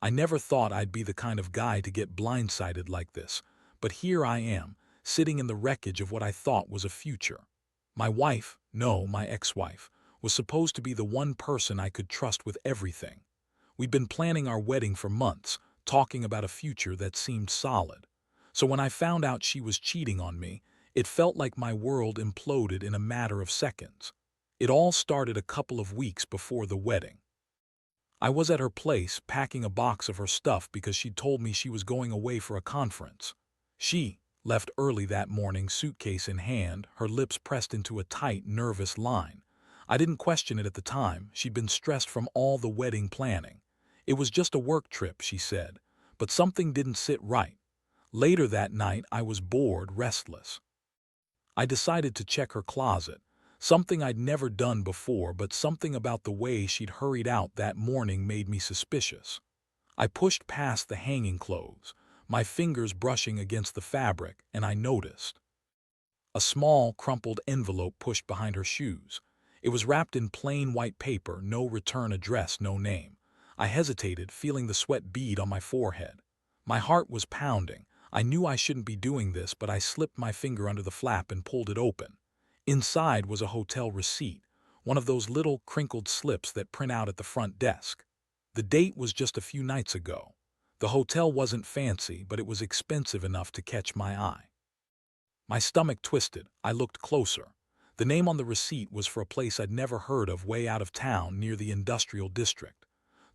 I never thought I'd be the kind of guy to get blindsided like this, but here I am, sitting in the wreckage of what I thought was a future. My wife, no, my ex-wife, was supposed to be the one person I could trust with everything. We'd been planning our wedding for months, talking about a future that seemed solid. So when I found out she was cheating on me, it felt like my world imploded in a matter of seconds. It all started a couple of weeks before the wedding. I was at her place packing a box of her stuff because she'd told me she was going away for a conference. She left early that morning, suitcase in hand, her lips pressed into a tight, nervous line. I didn't question it at the time. She'd been stressed from all the wedding planning. It was just a work trip, she said, but something didn't sit right. Later that night, I was bored, restless. I decided to check her closet, something I'd never done before, but something about the way she'd hurried out that morning made me suspicious. I pushed past the hanging clothes, my fingers brushing against the fabric, and I noticed a small, crumpled envelope pushed behind her shoes. It was wrapped in plain white paper, no return address, no name. I hesitated, feeling the sweat bead on my forehead. My heart was pounding. I knew I shouldn't be doing this, but I slipped my finger under the flap and pulled it open. Inside was a hotel receipt, one of those little crinkled slips that print out at the front desk. The date was just a few nights ago. The hotel wasn't fancy, but it was expensive enough to catch my eye. My stomach twisted. I looked closer. The name on the receipt was for a place I'd never heard of, way out of town near the industrial district.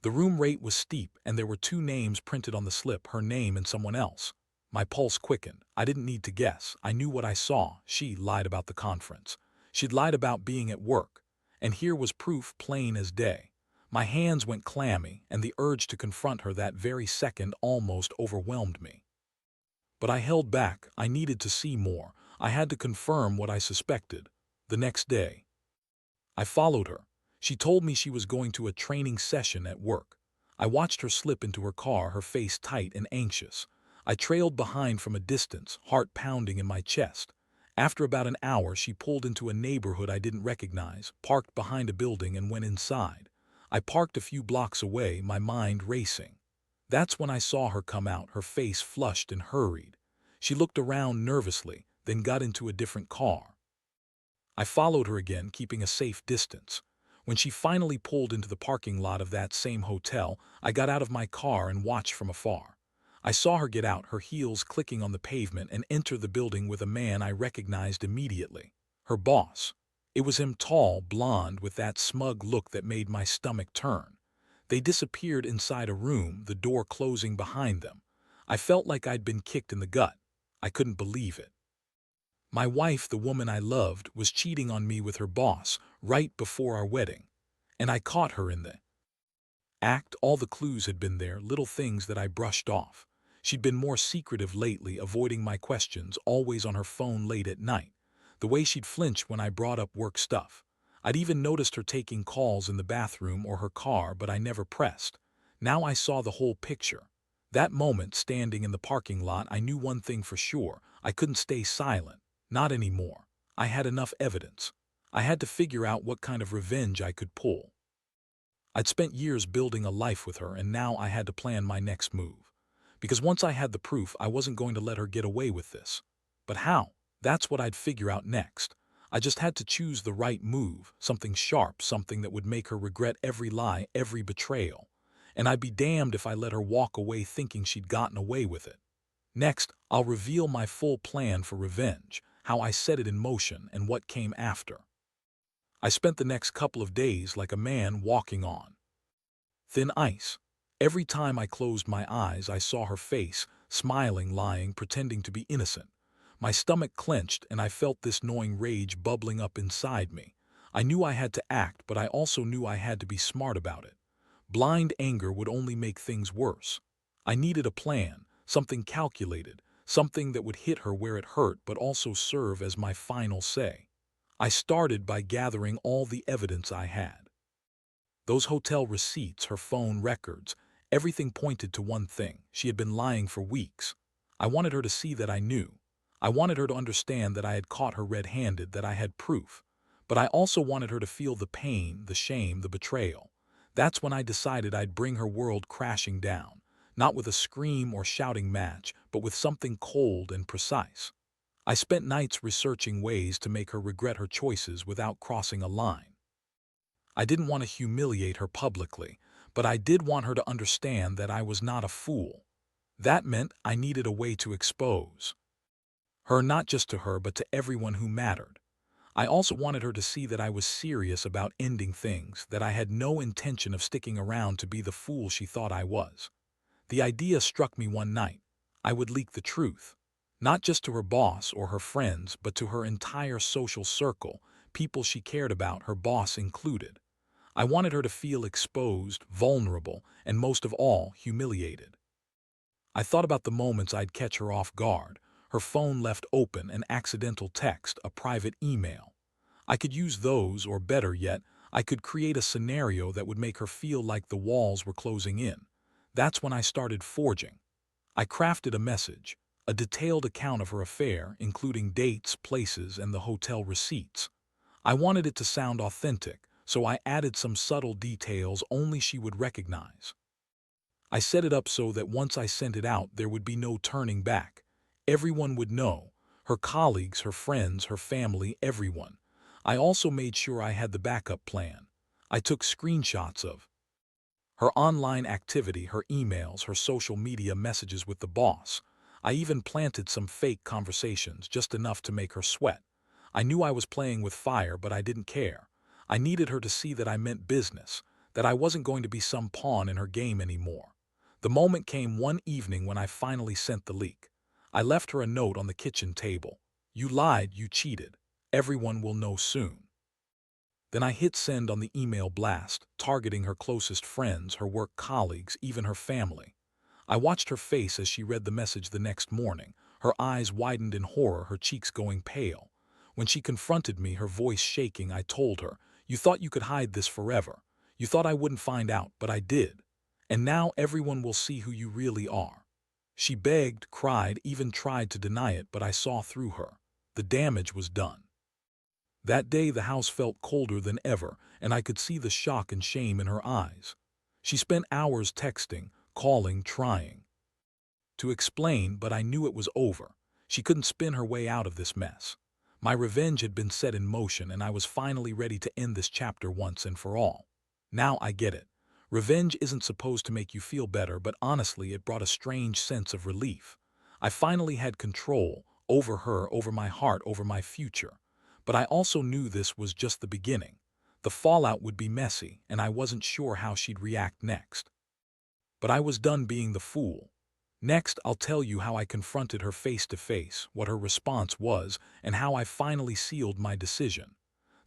The room rate was steep, and there were two names printed on the slip, her name and someone else. My pulse quickened. I didn't need to guess. I knew what I saw. She lied about the conference. She'd lied about being at work. And here was proof plain as day. My hands went clammy, and the urge to confront her that very second almost overwhelmed me. But I held back. I needed to see more. I had to confirm what I suspected. The next day, I followed her. She told me she was going to a training session at work. I watched her slip into her car, her face tight and anxious. I trailed behind from a distance, heart pounding in my chest. After about an hour, she pulled into a neighborhood I didn't recognize, parked behind a building, and went inside. I parked a few blocks away, my mind racing. That's when I saw her come out, her face flushed and hurried. She looked around nervously, then got into a different car. I followed her again, keeping a safe distance. When she finally pulled into the parking lot of that same hotel, I got out of my car and watched from afar. I saw her get out, her heels clicking on the pavement, and enter the building with a man I recognized immediately. Her boss. It was him, tall, blonde, with that smug look that made my stomach turn. They disappeared inside a room, the door closing behind them. I felt like I'd been kicked in the gut. I couldn't believe it. My wife, the woman I loved, was cheating on me with her boss right before our wedding. And I caught her in the act. All the clues had been there, little things that I brushed off. She'd been more secretive lately, avoiding my questions, always on her phone late at night. The way she'd flinch when I brought up work stuff. I'd even noticed her taking calls in the bathroom or her car, but I never pressed. Now I saw the whole picture. That moment, standing in the parking lot, I knew one thing for sure. I couldn't stay silent. Not anymore. I had enough evidence. I had to figure out what kind of revenge I could pull. I'd spent years building a life with her, and now I had to plan my next move. Because once I had the proof, I wasn't going to let her get away with this. But how? That's what I'd figure out next. I just had to choose the right move, something sharp, something that would make her regret every lie, every betrayal. And I'd be damned if I let her walk away thinking she'd gotten away with it. Next, I'll reveal my full plan for revenge, how I set it in motion, and what came after. I spent the next couple of days like a man walking on thin ice. Every time I closed my eyes, I saw her face, smiling, lying, pretending to be innocent. My stomach clenched, and I felt this gnawing rage bubbling up inside me. I knew I had to act, but I also knew I had to be smart about it. Blind anger would only make things worse. I needed a plan, something calculated, something that would hit her where it hurt but also serve as my final say. I started by gathering all the evidence I had. Those hotel receipts, her phone records, everything pointed to one thing: she had been lying for weeks. I wanted her to see that I knew. I wanted her to understand that I had caught her red-handed, that I had proof. But I also wanted her to feel the pain, the shame, the betrayal. That's when I decided I'd bring her world crashing down, not with a scream or shouting match, but with something cold and precise. I spent nights researching ways to make her regret her choices without crossing a line. I didn't want to humiliate her publicly, but I did want her to understand that I was not a fool. That meant I needed a way to expose her, not just to her, but to everyone who mattered. I also wanted her to see that I was serious about ending things, that I had no intention of sticking around to be the fool she thought I was. The idea struck me one night. I would leak the truth, not just to her boss or her friends, but to her entire social circle, people she cared about, her boss included. I wanted her to feel exposed, vulnerable, and most of all, humiliated. I thought about the moments I'd catch her off guard, her phone left open, an accidental text, a private email. I could use those, or better yet, I could create a scenario that would make her feel like the walls were closing in. That's when I started forging. I crafted a message, a detailed account of her affair, including dates, places, and the hotel receipts. I wanted it to sound authentic, so I added some subtle details only she would recognize. I set it up so that once I sent it out, there would be no turning back. Everyone would know, her colleagues, her friends, her family, everyone. I also made sure I had the backup plan. I took screenshots of her online activity, her emails, her social media messages with the boss. I even planted some fake conversations, just enough to make her sweat. I knew I was playing with fire, but I didn't care. I needed her to see that I meant business, that I wasn't going to be some pawn in her game anymore. The moment came one evening when I finally sent the leak. I left her a note on the kitchen table. You lied, you cheated. Everyone will know soon. Then I hit send on the email blast, targeting her closest friends, her work colleagues, even her family. I watched her face as she read the message the next morning, her eyes widened in horror, her cheeks going pale. When she confronted me, her voice shaking, I told her, "You thought you could hide this forever. You thought I wouldn't find out, but I did. And now everyone will see who you really are." She begged, cried, even tried to deny it, but I saw through her. The damage was done. That day the house felt colder than ever, and I could see the shock and shame in her eyes. She spent hours texting, calling, trying to explain, but I knew it was over. She couldn't spin her way out of this mess. My revenge had been set in motion, and I was finally ready to end this chapter once and for all. Now I get it. Revenge isn't supposed to make you feel better, but honestly, it brought a strange sense of relief. I finally had control over her, over my heart, over my future. But I also knew this was just the beginning. The fallout would be messy, and I wasn't sure how she'd react next. But I was done being the fool. Next, I'll tell you how I confronted her face to face, what her response was, and how I finally sealed my decision.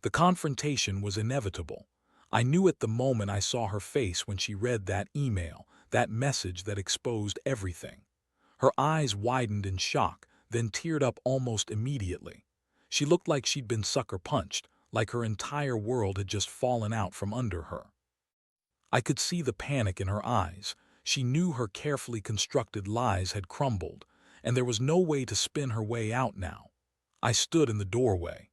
The confrontation was inevitable. I knew it the moment I saw her face when she read that email, that message that exposed everything. Her eyes widened in shock, then teared up almost immediately. She looked like she'd been sucker punched, like her entire world had just fallen out from under her. I could see the panic in her eyes. She knew her carefully constructed lies had crumbled, and there was no way to spin her way out now. I stood in the doorway,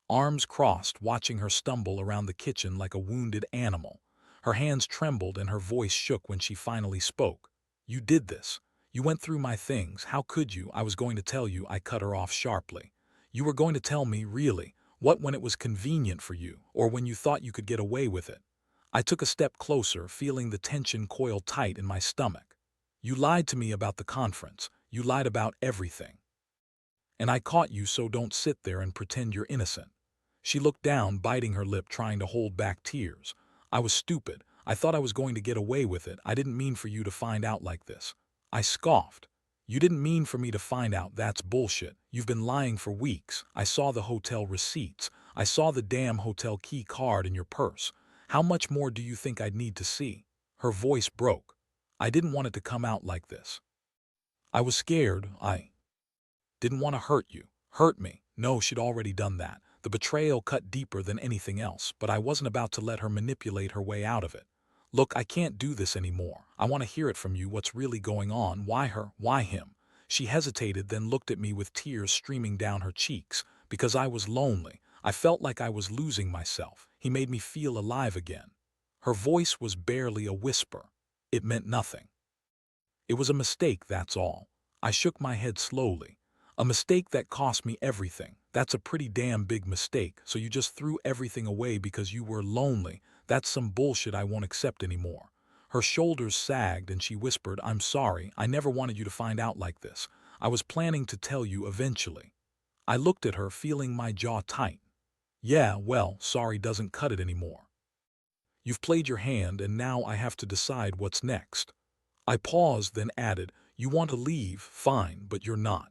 arms crossed, watching her stumble around the kitchen like a wounded animal. Her hands trembled and her voice shook when she finally spoke. "You did this. You went through my things. How could you?" "I was going to tell you," I cut her off sharply. "You were going to tell me, really? What, when it was convenient for you, or when you thought you could get away with it?" I took a step closer, feeling the tension coil tight in my stomach. "You lied to me about the conference. You lied about everything. And I caught you, so don't sit there and pretend you're innocent." She looked down, biting her lip, trying to hold back tears. "I was stupid. I thought I was going to get away with it. I didn't mean for you to find out like this." I scoffed. "You didn't mean for me to find out? That's bullshit. You've been lying for weeks. I saw the hotel receipts. I saw the damn hotel key card in your purse. How much more do you think I'd need to see?" Her voice broke. "I didn't want it to come out like this. I was scared. I didn't want to hurt you." Hurt me? No, she'd already done that. The betrayal cut deeper than anything else, but I wasn't about to let her manipulate her way out of it. "Look, I can't do this anymore. I want to hear it from you. What's really going on? Why her? Why him?" She hesitated, then looked at me with tears streaming down her cheeks. "Because I was lonely. I felt like I was losing myself. He made me feel alive again." Her voice was barely a whisper. It meant nothing. It was a mistake, that's all. I shook my head slowly. A mistake that cost me everything. That's a pretty damn big mistake, so you just threw everything away because you were lonely. That's some bullshit I won't accept anymore. Her shoulders sagged and she whispered, I'm sorry, I never wanted you to find out like this. I was planning to tell you eventually. I looked at her, feeling my jaw tight. Yeah, well, sorry doesn't cut it anymore. You've played your hand and now I have to decide what's next. I paused, then added, you want to leave, fine, but you're not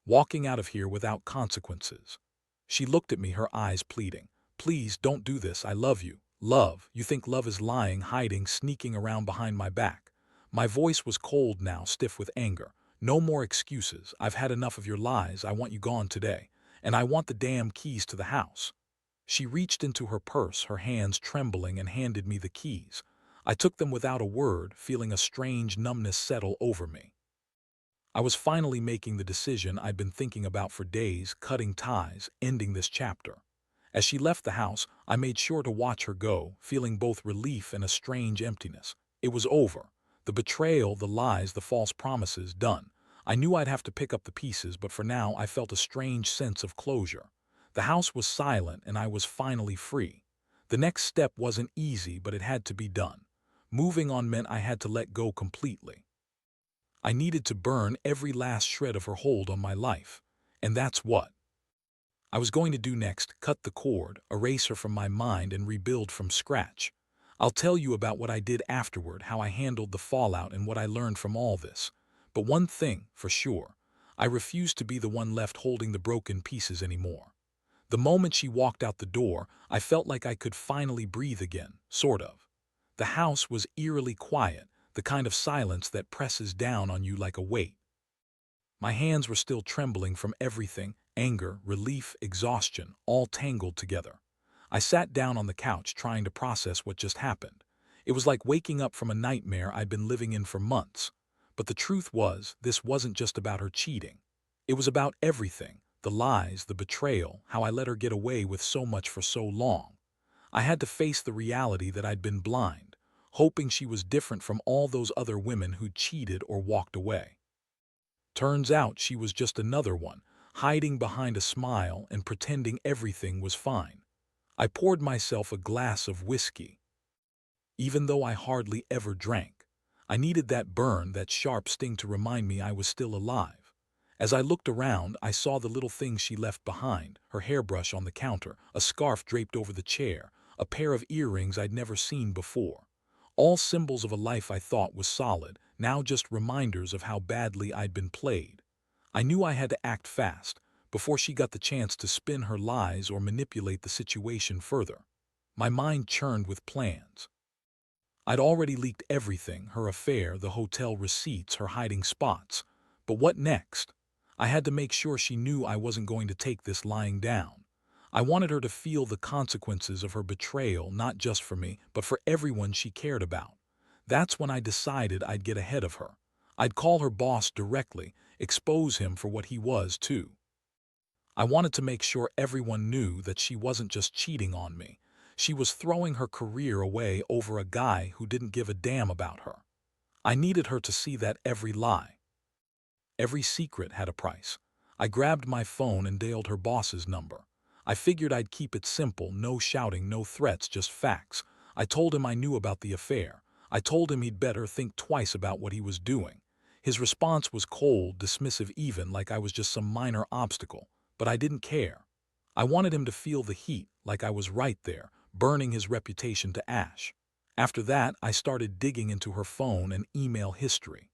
walking out of here without consequences. She looked at me, her eyes pleading. Please don't do this, I love you. Love, you think love is lying, hiding, sneaking around behind my back. My voice was cold now, stiff with anger. No more excuses, I've had enough of your lies, I want you gone today. And I want the damn keys to the house. She reached into her purse, her hands trembling, and handed me the keys. I took them without a word, feeling a strange numbness settle over me. I was finally making the decision I'd been thinking about for days, cutting ties, ending this chapter. As she left the house, I made sure to watch her go, feeling both relief and a strange emptiness. It was over. The betrayal, the lies, the false promises, done. I knew I'd have to pick up the pieces, but for now I felt a strange sense of closure. The house was silent and I was finally free. The next step wasn't easy, but it had to be done. Moving on meant I had to let go completely. I needed to burn every last shred of her hold on my life. And that's what I was going to do next: cut the cord, erase her from my mind, and rebuild from scratch. I'll tell you about what I did afterward, how I handled the fallout, and what I learned from all this. But one thing, for sure, I refused to be the one left holding the broken pieces anymore. The moment she walked out the door, I felt like I could finally breathe again, sort of. The house was eerily quiet, the kind of silence that presses down on you like a weight. My hands were still trembling from everything: anger, relief, exhaustion, all tangled together. I sat down on the couch, trying to process what just happened. It was like waking up from a nightmare I'd been living in for months. But the truth was, this wasn't just about her cheating. It was about everything: the lies, the betrayal, how I let her get away with so much for so long. I had to face the reality that I'd been blind, hoping she was different from all those other women who'd cheated or walked away. Turns out she was just another one, hiding behind a smile and pretending everything was fine. I poured myself a glass of whiskey. Even though I hardly ever drank, I needed that burn, that sharp sting to remind me I was still alive. As I looked around, I saw the little things she left behind: her hairbrush on the counter, a scarf draped over the chair, a pair of earrings I'd never seen before. All symbols of a life I thought was solid, now just reminders of how badly I'd been played. I knew I had to act fast, before she got the chance to spin her lies or manipulate the situation further. My mind churned with plans. I'd already leaked everything: her affair, the hotel receipts, her hiding spots. But what next? I had to make sure she knew I wasn't going to take this lying down. I wanted her to feel the consequences of her betrayal, not just for me, but for everyone she cared about. That's when I decided I'd get ahead of her. I'd call her boss directly, expose him for what he was too. I wanted to make sure everyone knew that she wasn't just cheating on me. She was throwing her career away over a guy who didn't give a damn about her. I needed her to see that every lie, every secret had a price. I grabbed my phone and dialed her boss's number. I figured I'd keep it simple: no shouting, no threats, just facts. I told him I knew about the affair. I told him he'd better think twice about what he was doing. His response was cold, dismissive even, like I was just some minor obstacle. But I didn't care. I wanted him to feel the heat, like I was right there, burning his reputation to ash. After that, I started digging into her phone and email history.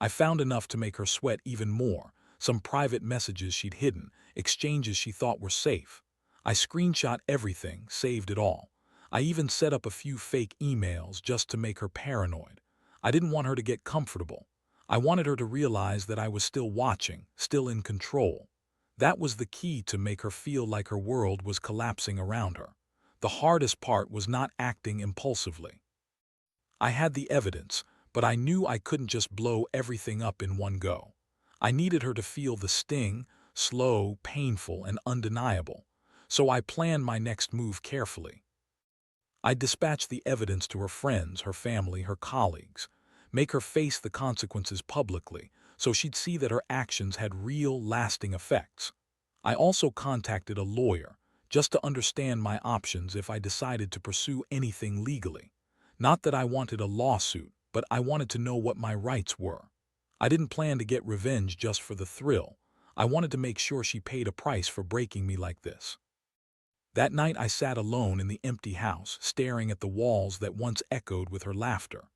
I found enough to make her sweat even more: some private messages she'd hidden, exchanges she thought were safe. I screenshot everything, saved it all. I even set up a few fake emails just to make her paranoid. I didn't want her to get comfortable. I wanted her to realize that I was still watching, still in control. That was the key to make her feel like her world was collapsing around her. The hardest part was not acting impulsively. I had the evidence, but I knew I couldn't just blow everything up in one go. I needed her to feel the sting: slow, painful, and undeniable. So I planned my next move carefully. I'd dispatch the evidence to her friends, her family, her colleagues, make her face the consequences publicly so she'd see that her actions had real, lasting effects. I also contacted a lawyer just to understand my options if I decided to pursue anything legally. Not that I wanted a lawsuit, but I wanted to know what my rights were. I didn't plan to get revenge just for the thrill. I wanted to make sure she paid a price for breaking me like this. That night I sat alone in the empty house, staring at the walls that once echoed with her laughter.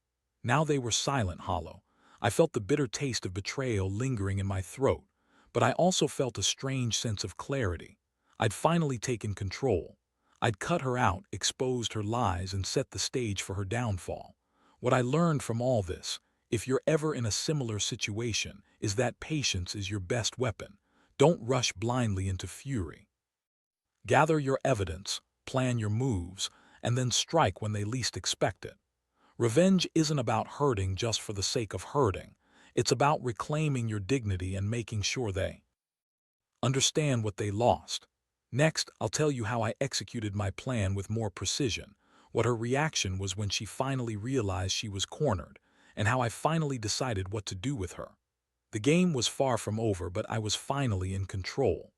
Now they were silent, hollow. I felt the bitter taste of betrayal lingering in my throat, but I also felt a strange sense of clarity. I'd finally taken control. I'd cut her out, exposed her lies, and set the stage for her downfall. What I learned from all this, if you're ever in a similar situation, is that patience is your best weapon. Don't rush blindly into fury. Gather your evidence, plan your moves, and then strike when they least expect it. Revenge isn't about hurting just for the sake of hurting. It's about reclaiming your dignity and making sure they understand what they lost. Next, I'll tell you how I executed my plan with more precision, what her reaction was when she finally realized she was cornered, and how I finally decided what to do with her. The game was far from over, but I was finally in control.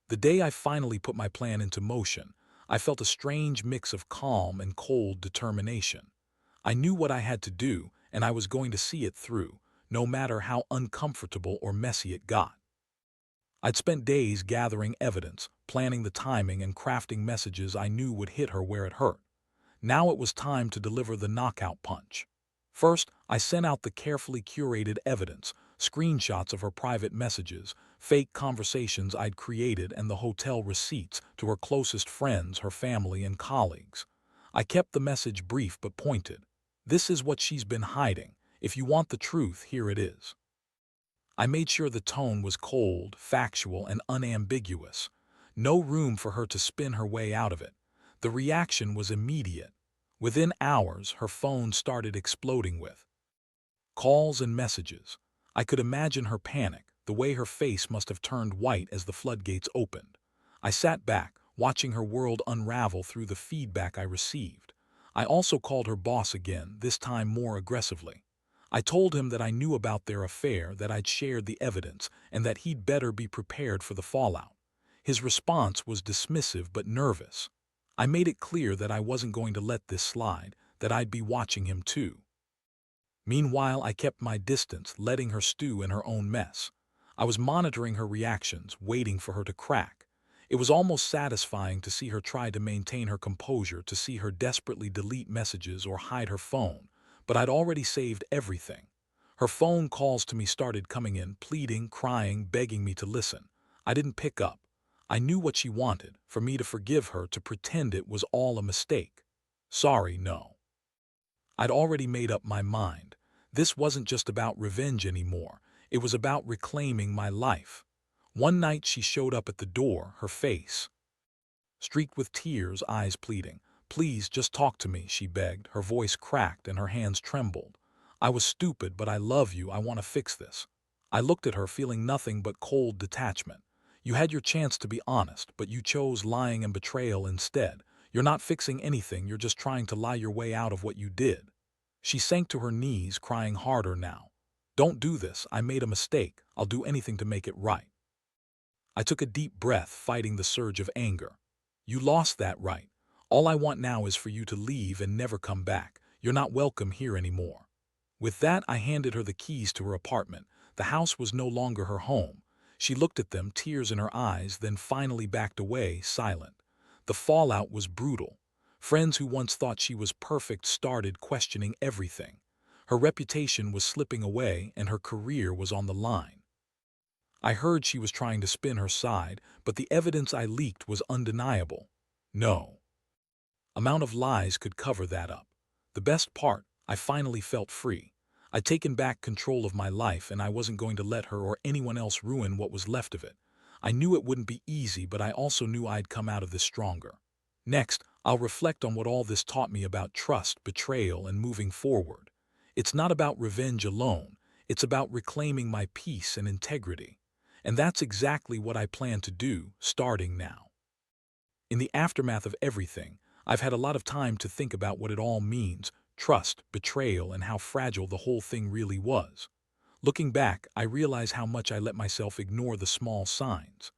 The day I finally put my plan into motion, I felt a strange mix of calm and cold determination. I knew what I had to do, and I was going to see it through, no matter how uncomfortable or messy it got. I'd spent days gathering evidence, planning the timing, and crafting messages I knew would hit her where it hurt. Now it was time to deliver the knockout punch. First, I sent out the carefully curated evidence, screenshots of her private messages, fake conversations I'd created, and the hotel receipts to her closest friends, her family, and colleagues. I kept the message brief but pointed. This is what she's been hiding. If you want the truth, here it is. I made sure the tone was cold, factual, and unambiguous. No room for her to spin her way out of it. The reaction was immediate. Within hours, her phone started exploding with calls and messages. I could imagine her panic, the way her face must have turned white as the floodgates opened. I sat back, watching her world unravel through the feedback I received. I also called her boss again, this time more aggressively. I told him that I knew about their affair, that I'd shared the evidence, and that he'd better be prepared for the fallout. His response was dismissive but nervous. I made it clear that I wasn't going to let this slide, that I'd be watching him too. Meanwhile, I kept my distance, letting her stew in her own mess. I was monitoring her reactions, waiting for her to crack. It was almost satisfying to see her try to maintain her composure, to see her desperately delete messages or hide her phone, but I'd already saved everything. Her phone calls to me started coming in, pleading, crying, begging me to listen. I didn't pick up. I knew what she wanted, for me to forgive her, to pretend it was all a mistake. Sorry, no. I'd already made up my mind. This wasn't just about revenge anymore. It was about reclaiming my life. One night she showed up at the door, her face streaked with tears, eyes pleading. "Please, just talk to me," she begged. Her voice cracked and her hands trembled. "I was stupid, but I love you. I want to fix this." I looked at her, feeling nothing but cold detachment. "You had your chance to be honest, but you chose lying and betrayal instead. You're not fixing anything, you're just trying to lie your way out of what you did." She sank to her knees, crying harder now. "Don't do this. I made a mistake. I'll do anything to make it right." I took a deep breath, fighting the surge of anger. "You lost that right. All I want now is for you to leave and never come back. You're not welcome here anymore." With that, I handed her the keys to her apartment. The house was no longer her home. She looked at them, tears in her eyes, then finally backed away, silent. The fallout was brutal. Friends who once thought she was perfect started questioning everything. Her reputation was slipping away, and her career was on the line. I heard she was trying to spin her side, but the evidence I leaked was undeniable. No amount of lies could cover that up. The best part, I finally felt free. I'd taken back control of my life, and I wasn't going to let her or anyone else ruin what was left of it. I knew it wouldn't be easy, but I also knew I'd come out of this stronger. Next, I'll reflect on what all this taught me about trust, betrayal, and moving forward. It's not about revenge alone. It's about reclaiming my peace and integrity. And that's exactly what I plan to do, starting now. In the aftermath of everything, I've had a lot of time to think about what it all means, trust, betrayal, and how fragile the whole thing really was. Looking back, I realize how much I let myself ignore the small signs.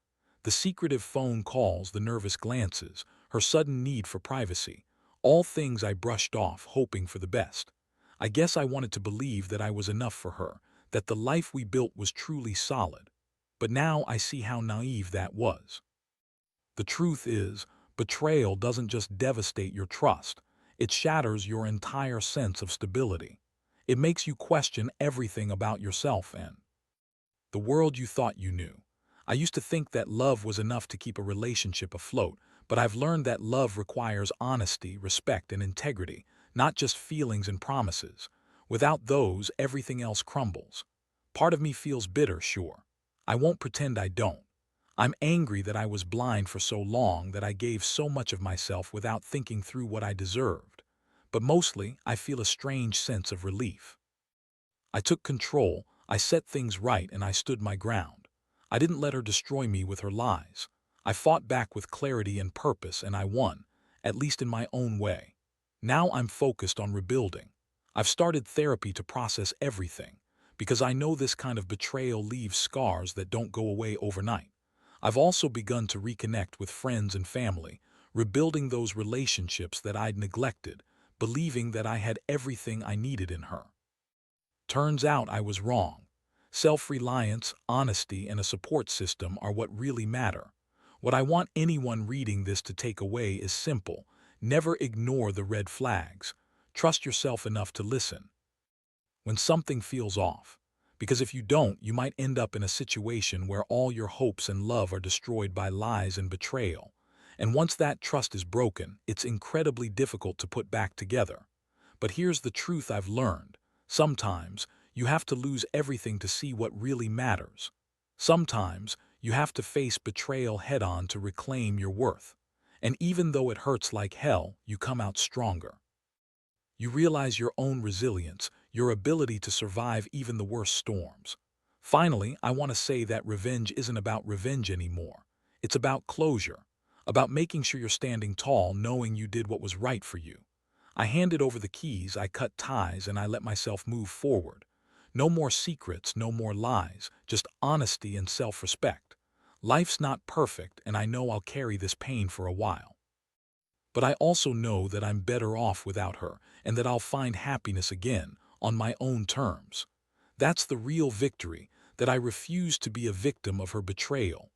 The secretive phone calls, the nervous glances, her sudden need for privacy, all things I brushed off, hoping for the best. I guess I wanted to believe that I was enough for her, that the life we built was truly solid. But now I see how naive that was. The truth is, betrayal doesn't just devastate your trust, it shatters your entire sense of stability. It makes you question everything about yourself and the world you thought you knew. I used to think that love was enough to keep a relationship afloat, but I've learned that love requires honesty, respect, and integrity, not just feelings and promises. Without those, everything else crumbles. Part of me feels bitter, sure. I won't pretend I don't. I'm angry that I was blind for so long, that I gave so much of myself without thinking through what I deserved. But mostly, I feel a strange sense of relief. I took control, I set things right, and I stood my ground. I didn't let her destroy me with her lies. I fought back with clarity and purpose, and I won, at least in my own way. Now I'm focused on rebuilding. I've started therapy to process everything, because I know this kind of betrayal leaves scars that don't go away overnight. I've also begun to reconnect with friends and family, rebuilding those relationships that I'd neglected, believing that I had everything I needed in her. Turns out I was wrong. Self-reliance, honesty, and a support system are what really matter. What I want anyone reading this to take away is simple. Never ignore the red flags. Trust yourself enough to listen when something feels off. Because if you don't, you might end up in a situation where all your hopes and love are destroyed by lies and betrayal. And once that trust is broken, it's incredibly difficult to put back together. But here's the truth I've learned. Sometimes, you have to lose everything to see what really matters. Sometimes, you have to face betrayal head-on to reclaim your worth. And even though it hurts like hell, you come out stronger. You realize your own resilience, your ability to survive even the worst storms. Finally, I want to say that revenge isn't about revenge anymore. It's about closure, about making sure you're standing tall, knowing you did what was right for you. I handed over the keys, I cut ties, and I let myself move forward. No more secrets, no more lies, just honesty and self-respect. Life's not perfect, and I know I'll carry this pain for a while. But I also know that I'm better off without her, and that I'll find happiness again, on my own terms. That's the real victory, that I refused to be a victim of her betrayal.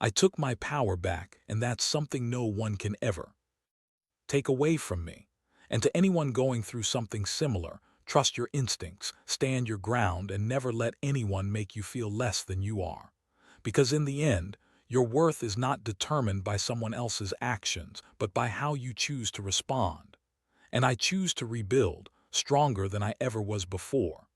I took my power back, and that's something no one can ever take away from me. And to anyone going through something similar, trust your instincts, stand your ground, and never let anyone make you feel less than you are. Because in the end, your worth is not determined by someone else's actions, but by how you choose to respond. And I choose to rebuild, stronger than I ever was before.